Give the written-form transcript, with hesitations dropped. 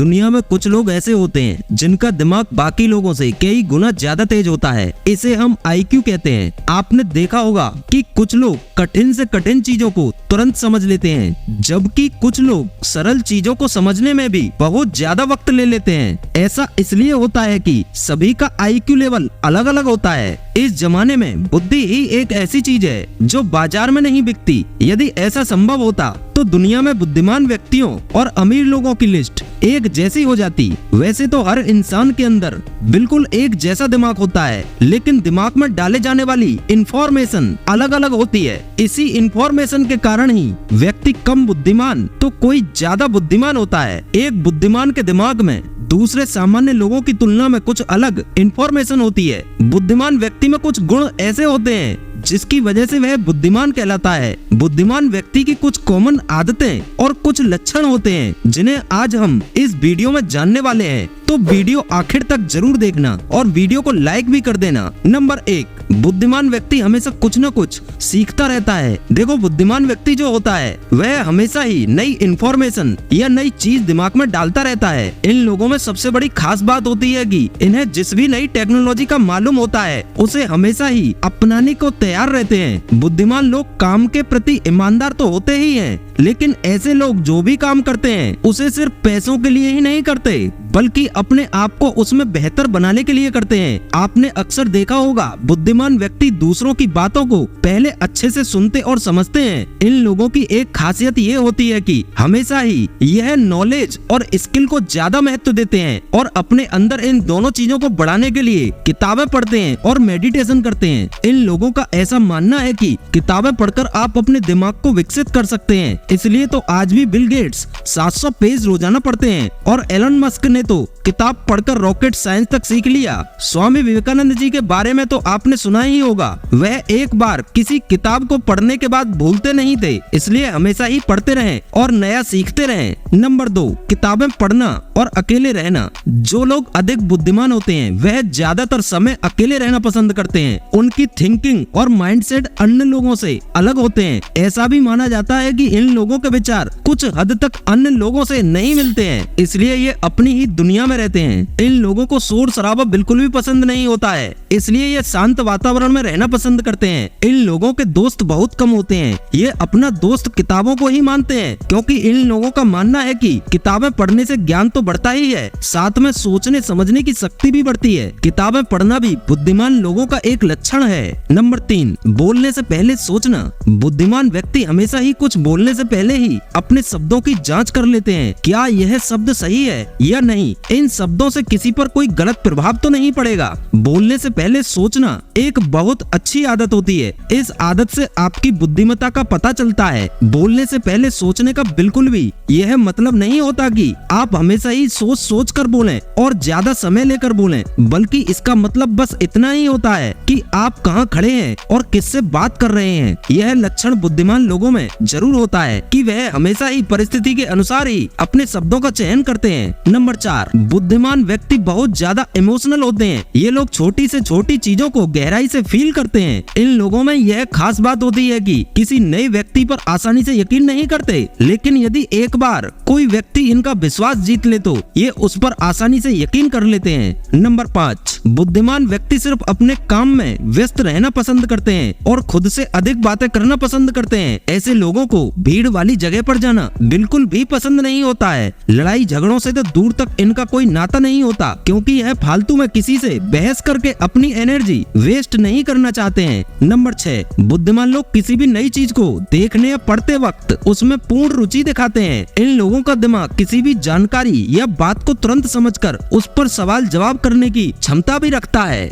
दुनिया में कुछ लोग ऐसे होते हैं जिनका दिमाग बाकी लोगों से कई गुना ज्यादा तेज होता है। इसे हम IQ कहते हैं। आपने देखा होगा कि कुछ लोग कठिन से कठिन चीजों को तुरंत समझ लेते हैं, जबकि कुछ लोग सरल चीजों को समझने में भी बहुत ज्यादा वक्त ले लेते हैं। ऐसा इसलिए होता है कि सभी का IQ लेवल अलग अलग होता है। इस जमाने में बुद्धि ही एक ऐसी चीज है जो बाजार में नहीं बिकती। यदि ऐसा संभव होता तो दुनिया में बुद्धिमान व्यक्तियों और अमीर लोगों की लिस्ट एक जैसी हो जाती। वैसे तो हर इंसान के अंदर बिल्कुल एक जैसा दिमाग होता है, लेकिन दिमाग में डाले जाने वाली इंफॉर्मेशन अलग अलग होती है। इसी इंफॉर्मेशन के कारण ही व्यक्ति कम बुद्धिमान तो कोई ज्यादा बुद्धिमान होता है। एक बुद्धिमान के दिमाग में दूसरे सामान्य लोगों की तुलना में कुछ अलग इंफॉर्मेशन होती है। बुद्धिमान व्यक्ति में कुछ गुण ऐसे होते हैं जिसकी वजह से वह बुद्धिमान कहलाता है। बुद्धिमान व्यक्ति की कुछ कॉमन आदतें और कुछ लक्षण होते हैं जिन्हें आज हम इस वीडियो में जानने वाले हैं, तो वीडियो आखिर तक जरूर देखना और वीडियो को लाइक भी कर देना। नंबर 1, बुद्धिमान व्यक्ति हमेशा कुछ न कुछ सीखता रहता है। देखो, बुद्धिमान व्यक्ति जो होता है वह हमेशा ही नई इंफॉर्मेशन या नई चीज दिमाग में डालता रहता है। इन लोगों में सबसे बड़ी खास बात होती है कि इन्हें जिस भी नई टेक्नोलॉजी का मालूम होता है उसे हमेशा ही अपनाने को तैयार रहते हैं। बुद्धिमान लोग काम के प्रति ईमानदार तो होते ही हैं, लेकिन ऐसे लोग जो भी काम करते हैं उसे सिर्फ पैसों के लिए ही नहीं करते, बल्कि अपने आप को उसमें बेहतर बनाने के लिए करते हैं। आपने अक्सर देखा होगा, बुद्धिमान व्यक्ति दूसरों की बातों को पहले अच्छे से सुनते और समझते हैं। इन लोगों की एक खासियत ये होती है कि हमेशा ही यह नॉलेज और स्किल को ज्यादा महत्व देते हैं और अपने अंदर इन दोनों चीजों को बढ़ाने के लिए किताबें पढ़ते हैं और मेडिटेशन करते हैं। इन लोगों का ऐसा मानना है कि किताबें पढ़कर आप अपने दिमाग को विकसित कर सकते हैं। इसलिए तो आज भी बिल गेट्स 700 पेज रोजाना पढ़ते हैं और एलन मस्क ने तो किताब पढ़कर रॉकेट साइंस तक सीख लिया। स्वामी विवेकानंद जी के बारे में तो आपने सुना ही होगा। वह एक बार किसी किताब को पढ़ने के बाद भूलते नहीं थे, इसलिए हमेशा ही पढ़ते रहें और नया सीखते रहें। नंबर 2, किताबें पढ़ना और अकेले रहना। जो लोग अधिक बुद्धिमान होते हैं वह ज्यादातर समय अकेले रहना पसंद करते हैं। उनकी थिंकिंग और माइंडसेट अन्य लोगों से अलग होते हैं। ऐसा भी माना जाता है कि इन लोगों के विचार कुछ हद तक अन्य लोगों से नहीं मिलते हैं, इसलिए ये अपनी ही दुनिया में रहते हैं। इन लोगों को शोर शराबा बिल्कुल भी पसंद नहीं होता है, इसलिए ये शांत वातावरण में रहना पसंद करते हैं। इन लोगों के दोस्त बहुत कम होते हैं। ये अपना दोस्त किताबों को ही मानते हैं, क्योंकि इन लोगों का मानना है कि किताबें पढ़ने से ज्ञान तो बढ़ता ही है, साथ में सोचने समझने की शक्ति भी बढ़ती है। किताबें पढ़ना भी बुद्धिमान लोगों का एक लक्षण है। नंबर 3, बोलने से पहले सोचना। बुद्धिमान व्यक्ति हमेशा ही कुछ बोलने से पहले ही अपने शब्दों की जांच कर लेते हैं। क्या यह शब्द सही है या नहीं? इन शब्दों से किसी पर कोई गलत प्रभाव तो नहीं पड़ेगा। बोलने से पहले सोचना एक बहुत अच्छी आदत होती है। इस आदत से आपकी बुद्धिमत्ता का पता चलता है। बोलने से पहले सोचने का बिल्कुल भी यह मतलब नहीं होता कि आप हमेशा ही सोच सोच कर बोलें और ज्यादा समय लेकर बोलें, बल्कि इसका मतलब बस इतना ही होता है कि आप कहाँ खड़े हैं और किससे बात कर रहे हैं। यह लक्षण बुद्धिमान लोगों में जरूर होता है कि वह हमेशा ही परिस्थिति के अनुसार ही अपने शब्दों का चयन करते हैं। नंबर 4, बुद्धिमान व्यक्ति बहुत ज्यादा इमोशनल होते हैं। ये लोग छोटी से छोटी चीजों को गहराई से फील करते हैं। इन लोगों में यह खास बात होती है कि किसी नए व्यक्ति पर आसानी से यकीन नहीं करते, लेकिन यदि एक बार कोई व्यक्ति इनका विश्वास जीत ले तो ये उस पर आसानी से यकीन कर लेते हैं। नंबर 5, बुद्धिमान व्यक्ति सिर्फ अपने काम में व्यस्त रहना पसंद करते हैं और खुद से अधिक बातें करना पसंद करते हैं। ऐसे लोगों को भीड़ वाली जगह पर जाना बिल्कुल भी पसंद नहीं होता है। लड़ाई झगड़ों से तो दूर तक इनका कोई नाता नहीं होता, क्योंकि यह फालतू में किसी से बहस करके अपनी एनर्जी वेस्ट नहीं करना चाहते हैं। नंबर 6, बुद्धिमान लोग किसी भी नई चीज को देखने या पढ़ते वक्त उसमें पूर्ण रुचि दिखाते हैं। इन लोगों का दिमाग किसी भी जानकारी या बात को तुरंत समझकर उस पर सवाल जवाब करने की क्षमता भी रखता है।